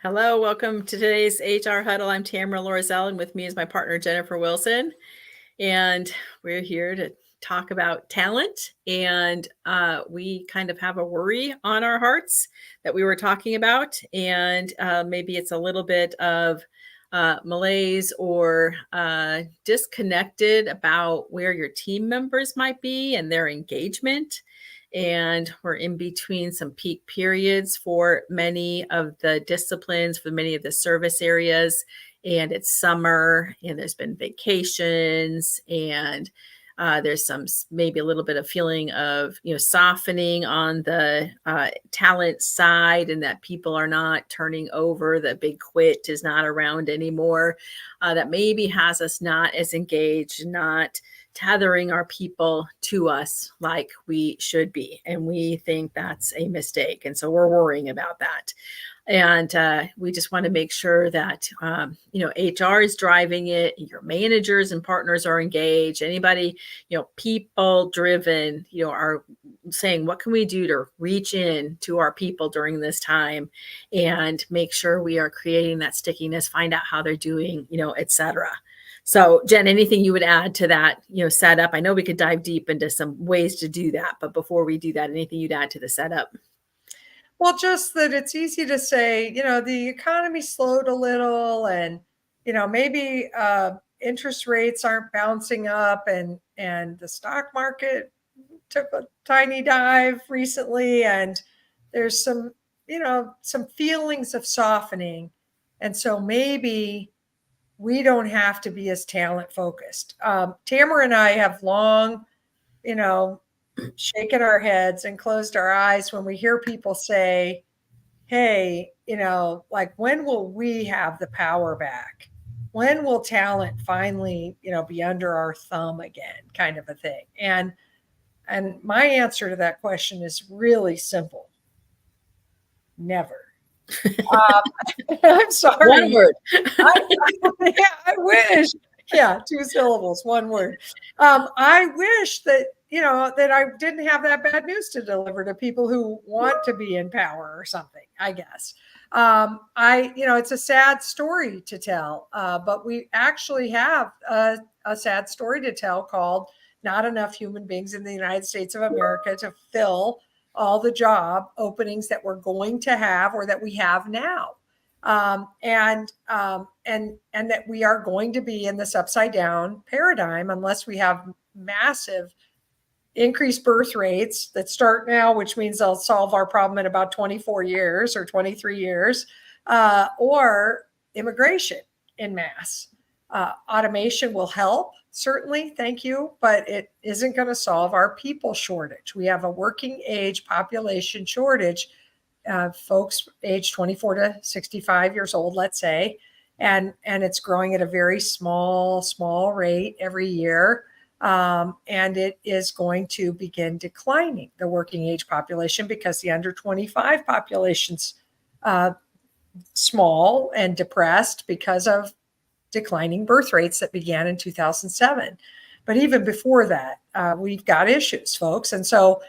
Hello, welcome to today's HR Huddle. I'm Tamera Loerzel, and with me is my partner, Jennifer Wilson. And we're here to talk about talent. And we kind of have a worry on our hearts that we were talking about. And maybe it's a little bit of malaise or disconnected about where your team members might be and their engagement. And we're in between some peak periods for many of the disciplines, for many of the service areas. And it's summer, and there's been vacations, and there's some maybe a little bit of feeling of softening on the talent side, and that people are not turning over. The big quit is not around anymore. That maybe has us not as engaged, not tethering our people to us like we should be. And we think that's a mistake. And so we're worrying about that. And we just want to make sure that, HR is driving it. Your managers and partners are engaged. Anybody, people driven, are saying, what can we do to reach in to our people during this time and make sure we are creating that stickiness, find out how they're doing, et cetera. So, Jen, anything you would add to that, setup? I know we could dive deep into some ways to do that, but before we do that, anything you'd add to the setup? Well, just that it's easy to say, the economy slowed a little and, maybe interest rates aren't bouncing up and the stock market took a tiny dive recently. And there's some feelings of softening. And so maybe we don't have to be as talent focused. Tamara and I have long, shaken our heads and closed our eyes when we hear people say, hey, like, when will we have the power back? When will talent finally, be under our thumb again, kind of a thing? And my answer to that question is really simple. Never. I'm sorry. One word. I wish. Yeah, 2 syllables, one word. I wish that that I didn't have that bad news to deliver to people who want to be in power or something. I guess. It's a sad story to tell, but we actually have a sad story to tell called "Not Enough Human Beings in the United States of America to Fill All the Job Openings that we're going to have or that we have now." And that we are going to be in this upside down paradigm unless we have massive increased birth rates that start now, which means they'll solve our problem in about 24 years or 23 years, or immigration in mass. Automation will help, certainly, thank you, but it isn't going to solve our people shortage. We have a working age population shortage, folks age 24 to 65 years old, let's say, and it's growing at a very small rate every year. And it is going to begin declining, the working age population, because the under 25 population's small and depressed because of declining birth rates that began in 2007. But even before that, we've got issues, folks. And so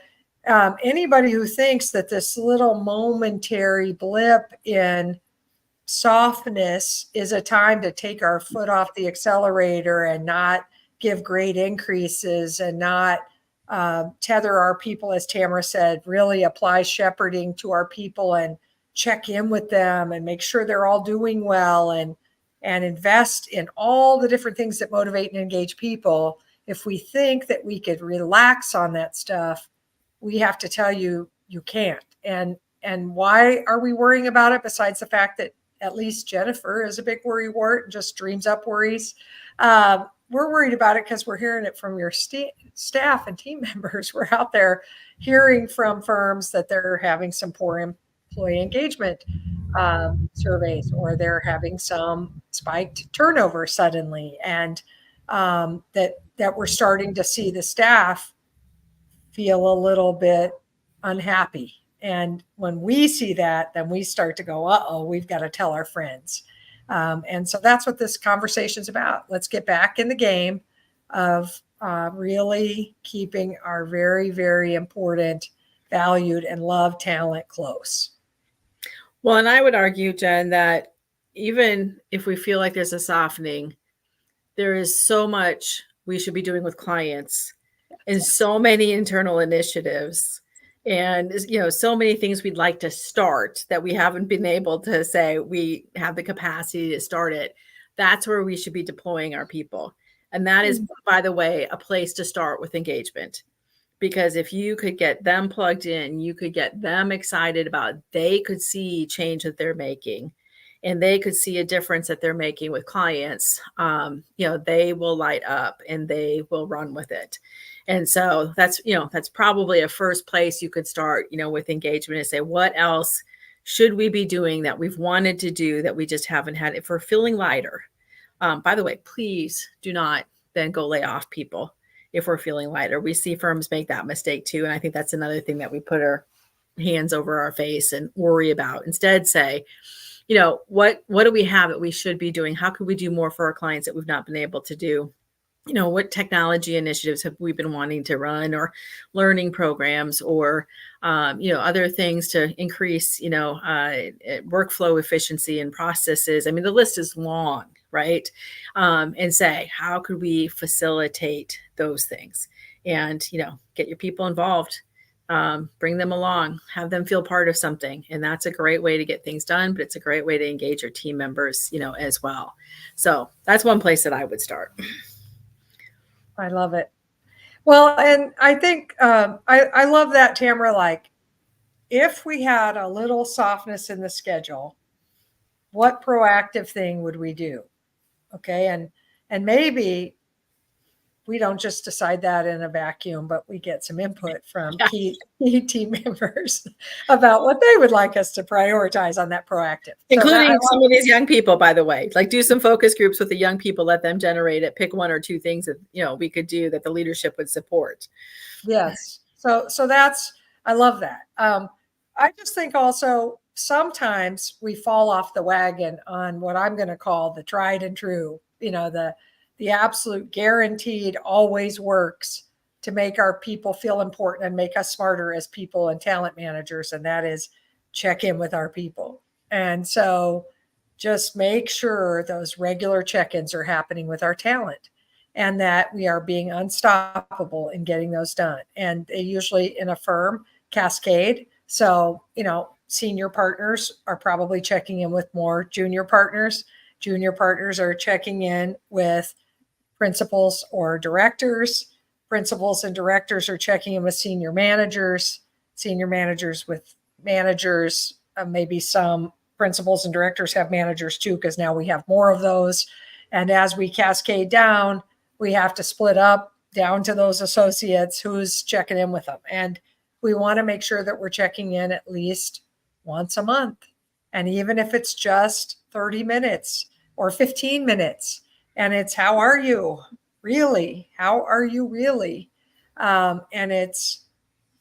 anybody who thinks that this little momentary blip in softness is a time to take our foot off the accelerator and not give great increases and not tether our people, as Tamara said, really apply shepherding to our people and check in with them and make sure they're all doing well and invest in all the different things that motivate and engage people. If we think that we could relax on that stuff, we have to tell you, you can't. And why are we worrying about it besides the fact that at least Jennifer is a big worry wart and just dreams up worries? We're worried about it because we're hearing it from your staff and team members. We're out there hearing from firms that they're having some poor employee engagement surveys, or they're having some spiked turnover suddenly, and that we're starting to see the staff feel a little bit unhappy. And when we see that, then we start to go, uh-oh, we've got to tell our friends. And so that's what this conversation is about. Let's get back in the game of really keeping our very, very important, valued, and loved talent close. Well, and I would argue, Jen, that even if we feel like there's a softening, there is so much we should be doing with clients and so many internal initiatives and so many things we'd like to start that we haven't been able to say we have the capacity to start it. That's where we should be deploying our people. And that is, by the way, a place to start with engagement. Because if you could get them plugged in, you could get them excited about, they could see change that they're making and they could see a difference that they're making with clients. They will light up and they will run with it. And so that's probably a first place you could start, with engagement, and say, what else should we be doing that we've wanted to do that we just haven't had? If we're feeling lighter, by the way, please do not then go lay off people if we're feeling lighter. We see firms make that mistake too. And I think that's another thing that we put our hands over our face and worry about. Instead, say, what do we have that we should be doing? How could we do more for our clients that we've not been able to do? What technology initiatives have we been wanting to run, or learning programs, or other things to increase workflow efficiency and processes. I mean, the list is long, right? And say, how could we facilitate those things? And get your people involved, bring them along, have them feel part of something. And that's a great way to get things done, but it's a great way to engage your team members as well. So that's one place that I would start. I love it. Well, and I think I love that, Tamera. Like, if we had a little softness in the schedule, what proactive thing would we do? Okay, and maybe we don't just decide that in a vacuum, but we get some input from key team members about what they would like us to prioritize on that proactive. Including some of these young people, by the way. Like, do some focus groups with the young people, let them generate it, pick one or two things that we could do that the leadership would support. Yes. So that's, I love that. I just think also sometimes we fall off the wagon on what I'm going to call the tried and true, the absolute guaranteed always works to make our people feel important and make us smarter as people and talent managers. And that is check in with our people. And so just make sure those regular check-ins are happening with our talent and that we are being unstoppable in getting those done. And they usually in a firm cascade. So, senior partners are probably checking in with more junior partners. Junior partners are checking in with principals or directors. Principals and directors are checking in with senior managers with managers. Maybe some principals and directors have managers too, because now we have more of those. And as we cascade down, we have to split up down to those associates who's checking in with them. And we want to make sure that we're checking in at least once a month. And even if it's just 30 minutes or 15 minutes, and it's, how are you really? How are you really? And it's,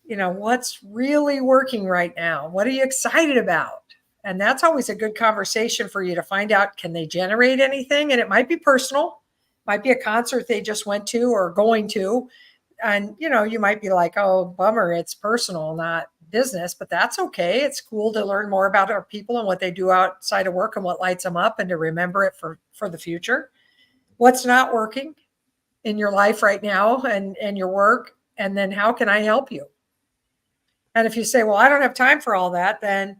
what's really working right now? What are you excited about? And that's always a good conversation for you to find out, can they generate anything? And it might be personal, might be a concert they just went to or going to. And, you might be like, oh, bummer, it's personal, not business, but that's okay. It's cool to learn more about our people and what they do outside of work and what lights them up, and to remember it for the future. What's not working in your life right now and your work? And then how can I help you? And if you say, well, I don't have time for all that, then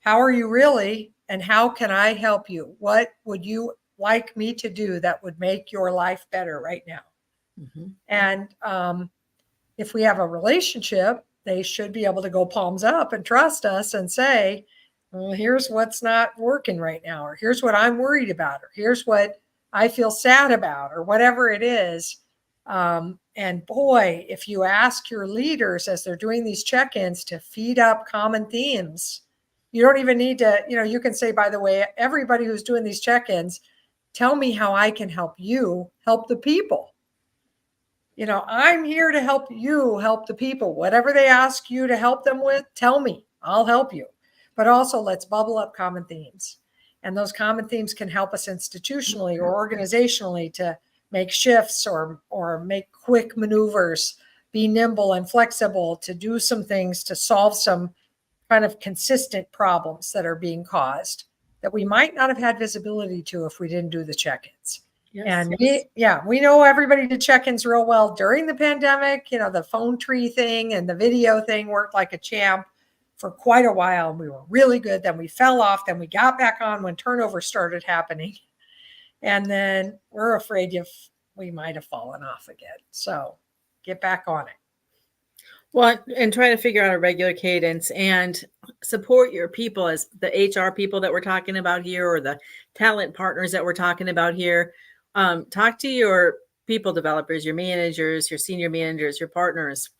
how are you really? And how can I help you? What would you like me to do that would make your life better right now? Mm-hmm. And if we have a relationship, they should be able to go palms up and trust us and say, well, here's what's not working right now, or here's what I'm worried about, or here's what I feel sad about, or whatever it is. And boy, if you ask your leaders as they're doing these check-ins to feed up common themes, you don't even need to, you can say, by the way, everybody who's doing these check-ins, tell me how I can help you help the people. I'm here to help you help the people. Whatever they ask you to help them with, tell me, I'll help you. But also let's bubble up common themes. And those common themes can help us institutionally or organizationally to make shifts or make quick maneuvers, be nimble and flexible, to do some things, to solve some kind of consistent problems that are being caused that we might not have had visibility to if we didn't do the check-ins. Yes, And yes. we know everybody did check-ins real well during the pandemic. The phone tree thing and the video thing worked like a champ for quite a while. We were really good. Then we fell off. Then we got back on when turnover started happening. And then we're afraid we might have fallen off again. So get back on it. Well, and try to figure out a regular cadence and support your people as the HR people that we're talking about here, or the talent partners that we're talking about here. Talk to your people developers, your managers, your senior managers, your partners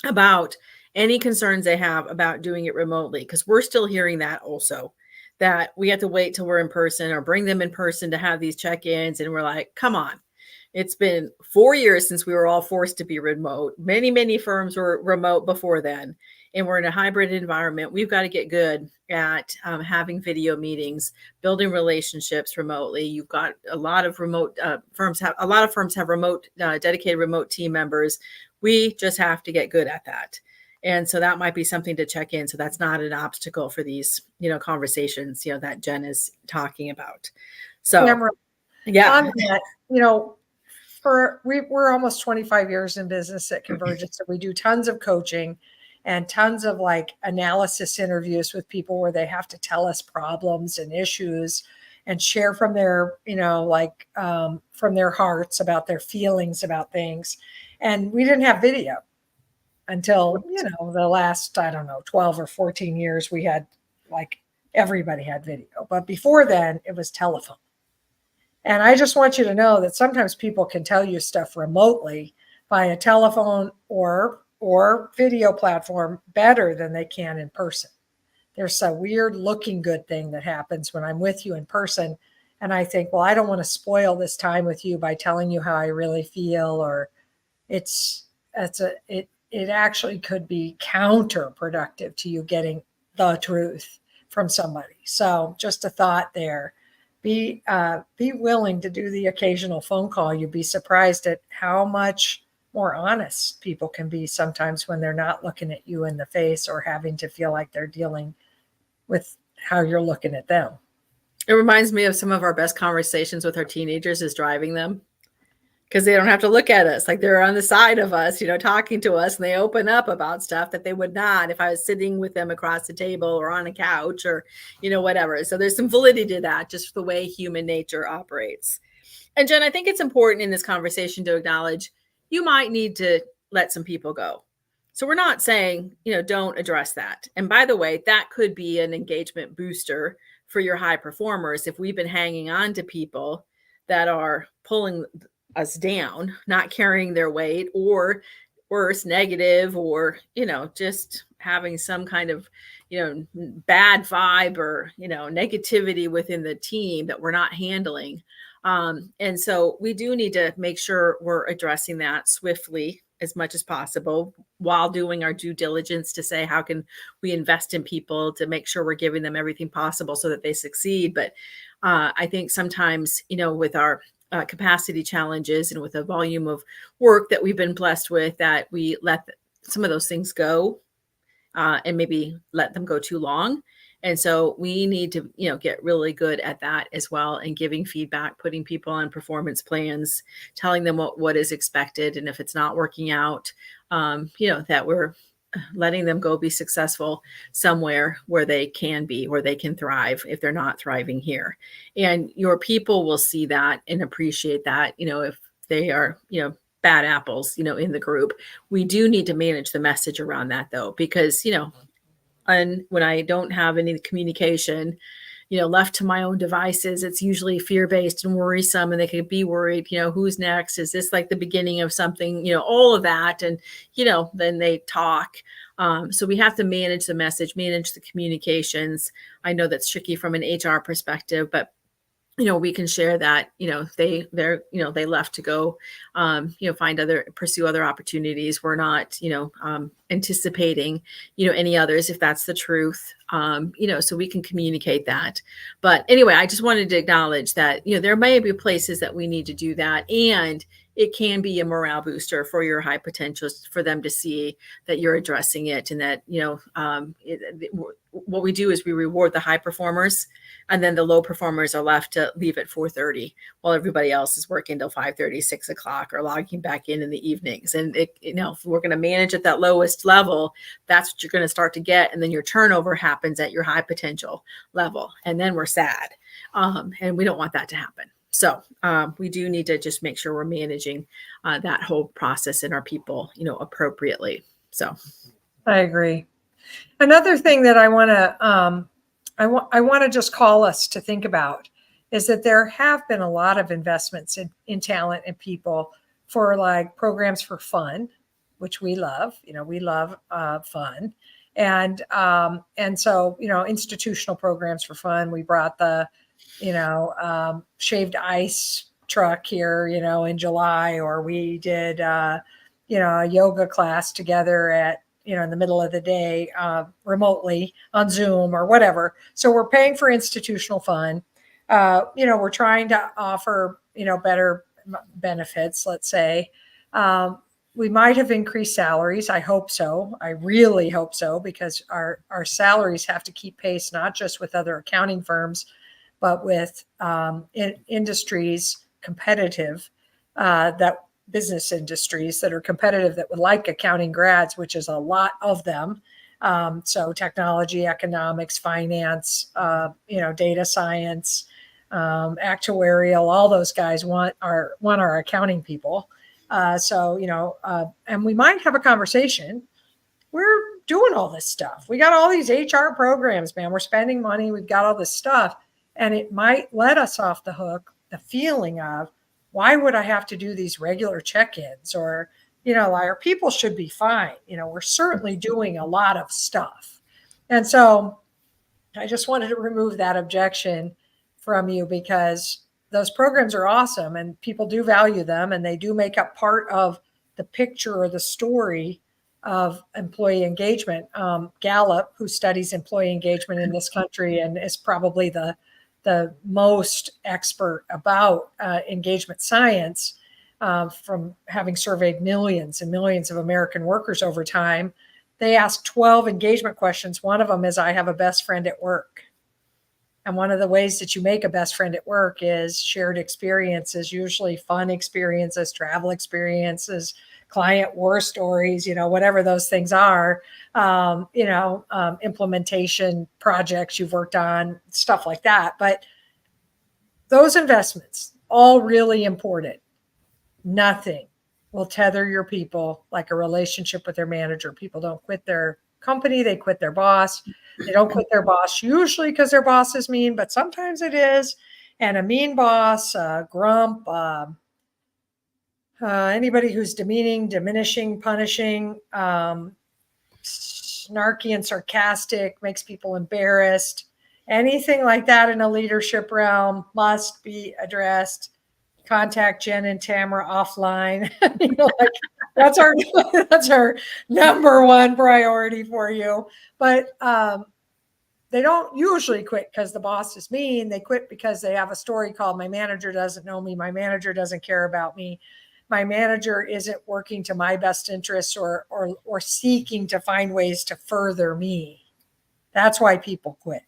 about any concerns they have about doing it remotely, because we're still hearing that also, that we have to wait till we're in person or bring them in person to have these check-ins. And we're like, come on. It's been 4 years since we were all forced to be remote. Many, many firms were remote before then, and we're in a hybrid environment. We've got to get good at having video meetings, building relationships remotely. You've got a lot of remote firms have remote, dedicated remote team members. We just have to get good at that. And so that might be something to check in. So that's not an obstacle for these, conversations, that Jen is talking about. So, Tamera, yeah. on that, we're almost 25 years in business at Convergence. So we do tons of coaching and tons of analysis interviews with people where they have to tell us problems and issues and share from their, from their hearts about their feelings about things. And we didn't have video until, the last, 12 or 14 years, we had everybody had video. But before then it was telephone. And I just want you to know that sometimes people can tell you stuff remotely via telephone or video platform better than they can in person. There's a weird looking good thing that happens when I'm with you in person. And I think, well, I don't want to spoil this time with you by telling you how I really feel, or it actually could be counterproductive to you getting the truth from somebody. So just a thought there. Be willing to do the occasional phone call. You'd be surprised at how much more honest people can be sometimes when they're not looking at you in the face or having to feel like they're dealing with how you're looking at them. It reminds me of some of our best conversations with our teenagers is driving them, because they don't have to look at us. Like, they're on the side of us, talking to us, and they open up about stuff that they would not if I was sitting with them across the table or on a couch or, whatever. So there's some validity to that, just the way human nature operates. And Jen, I think it's important in this conversation to acknowledge you might need to let some people go. So we're not saying, don't address that. And by the way, that could be an engagement booster for your high performers. If we've been hanging on to people that are pulling us down, not carrying their weight, or worse, negative, or, just having some kind of, bad vibe or, negativity within the team that we're not handling. And so we do need to make sure we're addressing that swiftly as much as possible, while doing our due diligence to say, how can we invest in people to make sure we're giving them everything possible so that they succeed. But I think sometimes, with our capacity challenges and with the volume of work that we've been blessed with, that we let some of those things go and maybe let them go too long. And so we need to, get really good at that as well, and giving feedback, putting people on performance plans, telling them what is expected. And if it's not working out, that we're letting them go be successful somewhere where they can be, where they can thrive if they're not thriving here. And your people will see that and appreciate that, if they are, bad apples, in the group. We do need to manage the message around that, though, because, and when I don't have any communication, left to my own devices, it's usually fear-based and worrisome, and they could be worried, who's next? Is this like the beginning of something, all of that. And, then they talk. So we have to manage the message, manage the communications. I know that's tricky from an HR perspective, but we can share that, they left to go, pursue other opportunities. We're not, anticipating, any others, if that's the truth, so we can communicate that. But anyway, I just wanted to acknowledge that, there may be places that we need to do that. And it can be a morale booster for your high potentials, for them to see that you're addressing it, and that, what we do is we reward the high performers, and then the low performers are left to leave at 4:30 while everybody else is working till 5:30, 6 o'clock, or logging back in the evenings. And if we're going to manage at that lowest level, that's what you're going to start to get. And then your turnover happens at your high potential level. And then we're sad. And we don't want that to happen. So we do need to just make sure we're managing that whole process and our people, appropriately. So I agree. Another thing that I want to just call us to think about is that there have been a lot of investments in talent and people for like programs for fun, which we love. We love fun, and so institutional programs for fun. We brought the shaved ice truck here, in July, or we did a yoga class together at in the middle of the day, remotely on Zoom or whatever. So we're paying for institutional fun. We're trying to offer, better benefits, let's say. We might have increased salaries. I hope so. I really hope so, because our salaries have to keep pace, not just with other accounting firms, but with industries competitive, that business industries that are competitive, that would like accounting grads, which is a lot of them. So technology, economics, finance, data science, actuarial, all those guys want our accounting people. And we might have a conversation. We're doing all this stuff. We got all these HR programs, man. We're spending money. We've got all this stuff. And it might let us off the hook, the feeling of, why would I have to do these regular check-ins? Or, our people should be fine. We're certainly doing a lot of stuff. And so I just wanted to remove that objection from you, because those programs are awesome and people do value them, and they do make up part of the picture or the story of employee engagement. Gallup, who studies employee engagement in this country and is probably the most expert about engagement science, from having surveyed millions and millions of American workers over time. They asked 12 engagement questions. One of them is, I have a best friend at work. And one of the ways that you make a best friend at work is shared experiences, usually fun experiences, travel experiences, client war stories, whatever those things are, implementation projects you've worked on, stuff like that. But those investments, all really important. Nothing will tether your people like a relationship with their manager. People don't quit their company, they quit their boss. They don't quit their boss usually because their boss is mean, but sometimes it is. And a mean boss, grump, anybody who's demeaning, diminishing, punishing, snarky and sarcastic, makes people embarrassed. Anything like that in a leadership realm must be addressed. Contact Jen and Tamera offline. That's our number one priority for you. But they don't usually quit because the boss is mean. They quit because they have a story called, my manager doesn't know me. My manager doesn't care about me. My manager isn't working to my best interests or seeking to find ways to further me. That's why people quit.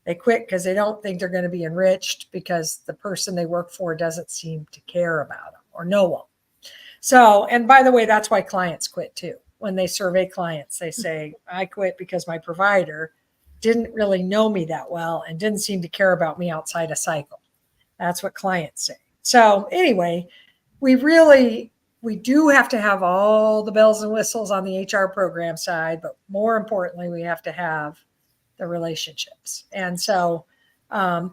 They quit because they don't think they're going to be enriched, because the person they work for doesn't seem to care about them or know them. So, and by the way, that's why clients quit too. When they survey clients, they say, I quit because my provider didn't really know me that well and didn't seem to care about me outside a cycle. That's what clients say. So anyway, we do have to have all the bells and whistles on the HR program side, but more importantly, we have to have the relationships. And so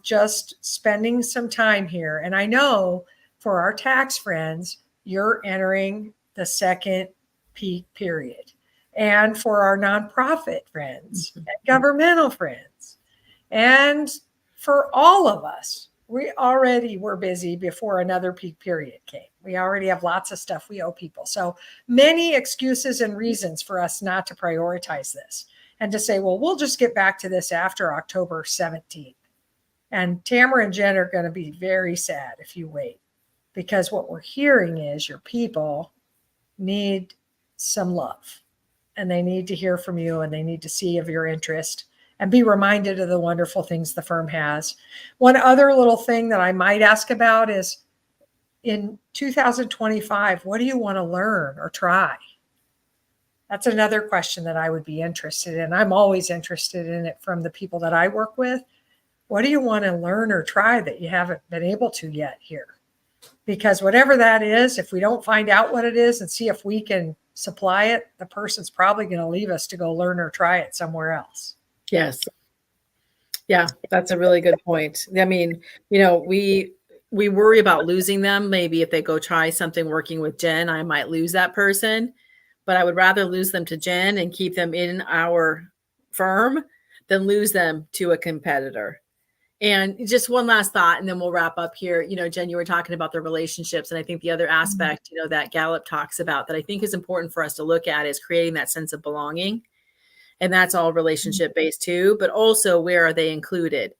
just spending some time here. And I know for our tax friends, you're entering the second peak period. And for our nonprofit friends and governmental friends, and for all of us, we already were busy before another peak period came. We already have lots of stuff we owe people. So many excuses and reasons for us not to prioritize this and to say, well, we'll just get back to this after October 17th. And Tamera and Jen are going to be very sad if you wait, because what we're hearing is your people need some love, and they need to hear from you, and they need to see of your interest and be reminded of the wonderful things the firm has. One other little thing that I might ask about is, in 2025, what do you want to learn or try? That's another question that I would be interested in. I'm always interested in it from the people that I work with. What do you want to learn or try that you haven't been able to yet here? Because whatever that is, if we don't find out what it is and see if we can supply it, the person's probably going to leave us to go learn or try it somewhere else. Yes. Yeah, that's a really good point. I mean, we worry about losing them. Maybe if they go try something working with Jen, I might lose that person, but I would rather lose them to Jen and keep them in our firm than lose them to a competitor. And just one last thought, and then we'll wrap up here. Jen, you were talking about the relationships. And I think the other aspect, that Gallup talks about that I think is important for us to look at is creating that sense of belonging. And that's all relationship based too, but also where are they included?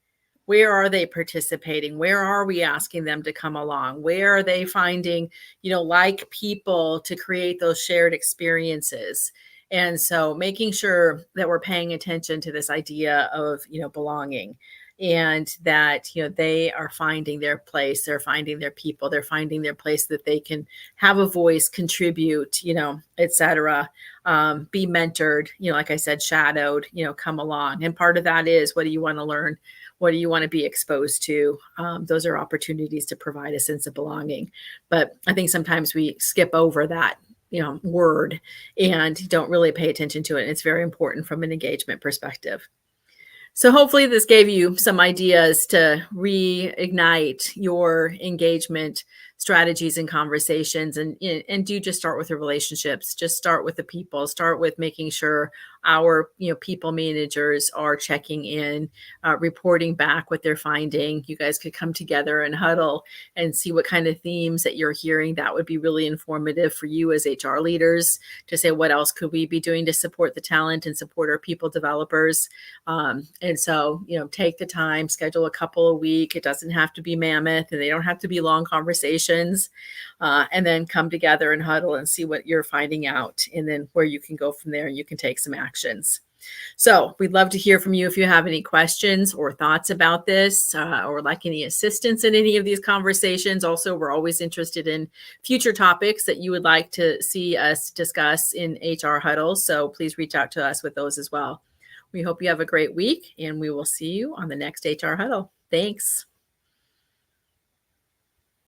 Where are they participating? Where are we asking them to come along? Where are they finding, like people to create those shared experiences? And so making sure that we're paying attention to this idea of, belonging, and that, they are finding their place, they're finding their people, they're finding their place that they can have a voice, contribute, et cetera. Be mentored, like I said, shadowed, come along. And part of that is, what do you want to learn? What do you want to be exposed to? Those are opportunities to provide a sense of belonging. But I think sometimes we skip over that, word and don't really pay attention to it. And it's very important from an engagement perspective. So hopefully this gave you some ideas to reignite your engagement strategies and conversations, and do just start with the relationships. Just start with the people. Start with making sure our people managers are checking in, reporting back what they're finding. You guys could come together and huddle and see what kind of themes that you're hearing. That would be really informative for you as HR leaders to say, what else could we be doing to support the talent and support our people developers? And so, take the time, schedule a couple a week. It doesn't have to be mammoth, and they don't have to be long conversations. And then come together and huddle and see what you're finding out, and then where you can go from there and you can take some actions. So we'd love to hear from you if you have any questions or thoughts about this, or like any assistance in any of these conversations. Also, we're always interested in future topics that you would like to see us discuss in HR Huddle. So please reach out to us with those as well. We hope you have a great week, and we will see you on the next HR Huddle. Thanks.